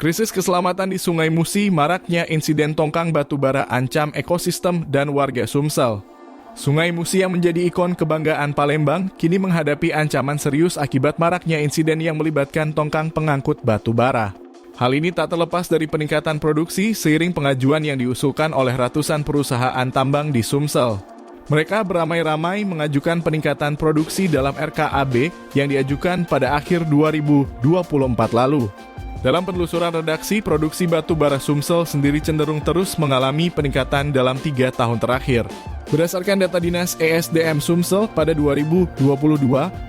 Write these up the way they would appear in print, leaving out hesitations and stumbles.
Krisis keselamatan di Sungai Musi, maraknya insiden tongkang batubara ancam ekosistem dan warga Sumsel. Sungai Musi yang menjadi ikon kebanggaan Palembang, kini menghadapi ancaman serius akibat maraknya insiden yang melibatkan tongkang pengangkut batubara. Hal ini tak terlepas dari peningkatan produksi seiring pengajuan yang diusulkan oleh ratusan perusahaan tambang di Sumsel. Mereka beramai-ramai mengajukan peningkatan produksi dalam RKAB yang diajukan pada akhir 2024 lalu. Dalam penelusuran redaksi, produksi batu bara Sumsel sendiri cenderung terus mengalami peningkatan dalam 3 tahun terakhir. Berdasarkan data Dinas ESDM Sumsel, pada 2022,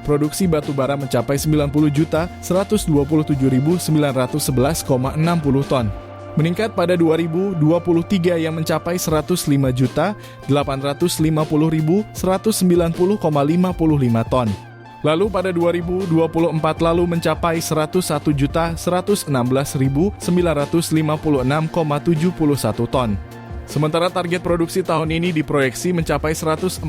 produksi batu bara mencapai 90.127.911,60 ton. Meningkat pada 2023 yang mencapai 105.850.190,55 ton. Lalu pada 2024 lalu mencapai 101.116.956,71 ton. Sementara target produksi tahun ini diproyeksi mencapai 147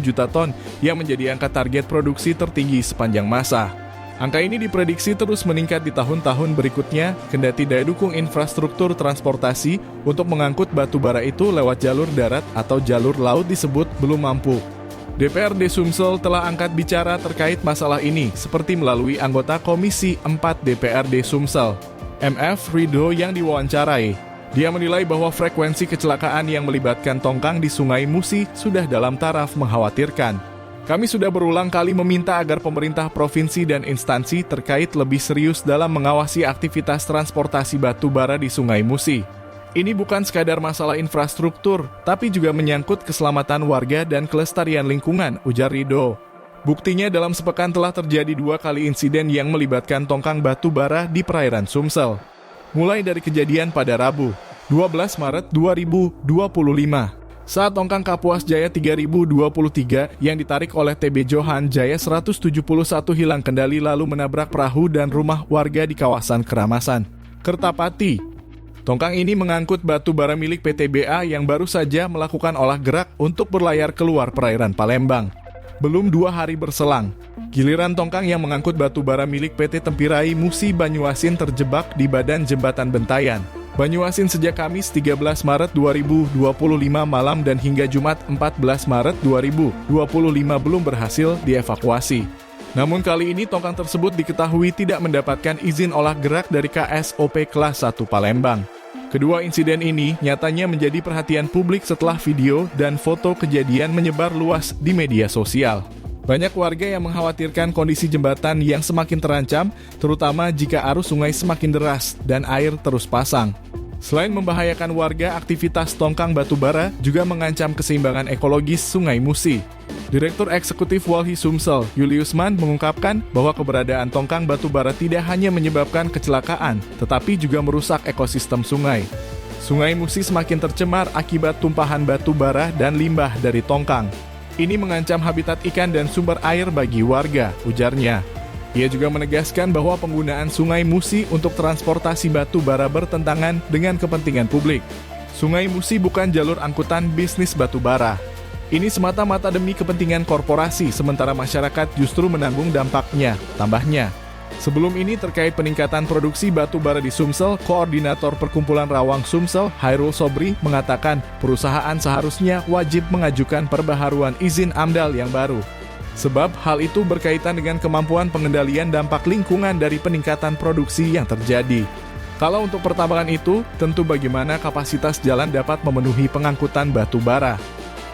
juta ton yang menjadi angka target produksi tertinggi sepanjang masa. Angka ini diprediksi terus meningkat di tahun-tahun berikutnya kendati daya dukung infrastruktur transportasi untuk mengangkut batu bara itu lewat jalur darat atau jalur laut disebut belum mampu. DPRD Sumsel telah angkat bicara terkait masalah ini seperti melalui anggota Komisi 4 DPRD Sumsel, MF Rido yang diwawancarai. Dia menilai bahwa frekuensi kecelakaan yang melibatkan tongkang di Sungai Musi sudah dalam taraf mengkhawatirkan. Kami sudah berulang kali meminta agar pemerintah provinsi dan instansi terkait lebih serius dalam mengawasi aktivitas transportasi batu bara di Sungai Musi. Ini bukan sekadar masalah infrastruktur, tapi juga menyangkut keselamatan warga dan kelestarian lingkungan, ujar Rido. Buktinya dalam sepekan telah terjadi 2 kali insiden yang melibatkan tongkang batu bara di perairan Sumsel. Mulai dari kejadian pada Rabu, 12 Maret 2025, saat tongkang Kapuas Jaya 3023 yang ditarik oleh TB Johan Jaya 171 hilang kendali lalu menabrak perahu dan rumah warga di kawasan Keramasan, Kertapati. Tongkang ini mengangkut batu bara milik PTBA yang baru saja melakukan olah gerak untuk berlayar keluar perairan Palembang. Belum 2 hari berselang, giliran tongkang yang mengangkut batu bara milik PT Tempirai Musi Banyuasin terjebak di badan jembatan Bentayan, Banyuasin sejak Kamis 13 Maret 2025 malam dan hingga Jumat 14 Maret 2025 belum berhasil dievakuasi. Namun kali ini tongkang tersebut diketahui tidak mendapatkan izin olah gerak dari KSOP Kelas 1 Palembang. Kedua insiden ini nyatanya menjadi perhatian publik setelah video dan foto kejadian menyebar luas di media sosial. Banyak warga yang mengkhawatirkan kondisi jembatan yang semakin terancam, terutama jika arus sungai semakin deras dan air terus pasang. Selain membahayakan warga, aktivitas tongkang batu bara juga mengancam keseimbangan ekologis Sungai Musi. Direktur Eksekutif Walhi Sumsel, Julius Mann, mengungkapkan bahwa keberadaan tongkang batu bara tidak hanya menyebabkan kecelakaan, tetapi juga merusak ekosistem sungai. Sungai Musi semakin tercemar akibat tumpahan batu bara dan limbah dari tongkang. Ini mengancam habitat ikan dan sumber air bagi warga, ujarnya. Ia juga menegaskan bahwa penggunaan Sungai Musi untuk transportasi batu bara bertentangan dengan kepentingan publik. Sungai Musi bukan jalur angkutan bisnis batu bara. Ini semata-mata demi kepentingan korporasi, sementara masyarakat justru menanggung dampaknya, tambahnya. Sebelum ini terkait peningkatan produksi batu bara di Sumsel, Koordinator Perkumpulan Rawang Sumsel, Hairul Sobri, mengatakan perusahaan seharusnya wajib mengajukan perbaharuan izin AMDAL yang baru. Sebab hal itu berkaitan dengan kemampuan pengendalian dampak lingkungan dari peningkatan produksi yang terjadi. Kalau untuk pertambangan itu, tentu bagaimana kapasitas jalan dapat memenuhi pengangkutan batu bara.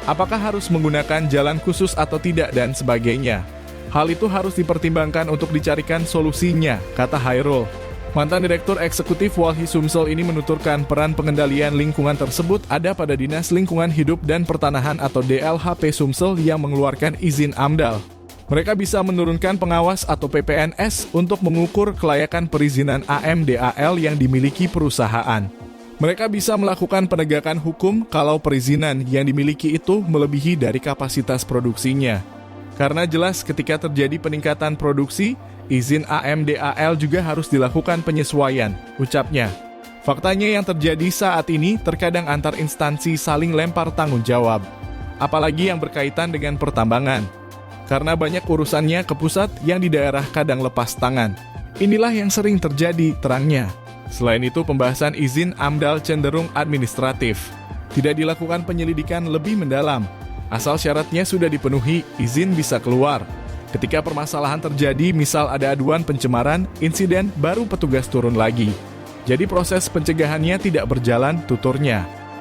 Apakah harus menggunakan jalan khusus atau tidak dan sebagainya. Hal itu harus dipertimbangkan untuk dicarikan solusinya, kata Hairul. Mantan Direktur Eksekutif Walhi Sumsel ini menuturkan peran pengendalian lingkungan tersebut ada pada Dinas Lingkungan Hidup dan Pertanahan atau DLHP Sumsel yang mengeluarkan izin AMDAL. Mereka bisa menurunkan pengawas atau PPNS untuk mengukur kelayakan perizinan AMDAL yang dimiliki perusahaan. Mereka bisa melakukan penegakan hukum kalau perizinan yang dimiliki itu melebihi dari kapasitas produksinya. Karena jelas ketika terjadi peningkatan produksi, izin AMDAL juga harus dilakukan penyesuaian, ucapnya. Faktanya yang terjadi saat ini terkadang antar instansi saling lempar tanggung jawab. Apalagi yang berkaitan dengan pertambangan. Karena banyak urusannya ke pusat yang di daerah kadang lepas tangan. Inilah yang sering terjadi, terangnya. Selain itu, pembahasan izin AMDAL cenderung administratif. Tidak dilakukan penyelidikan lebih mendalam. Asal syaratnya sudah dipenuhi, izin bisa keluar. Ketika permasalahan terjadi, misal ada aduan pencemaran, insiden, baru petugas turun lagi. Jadi proses pencegahannya tidak berjalan, tuturnya.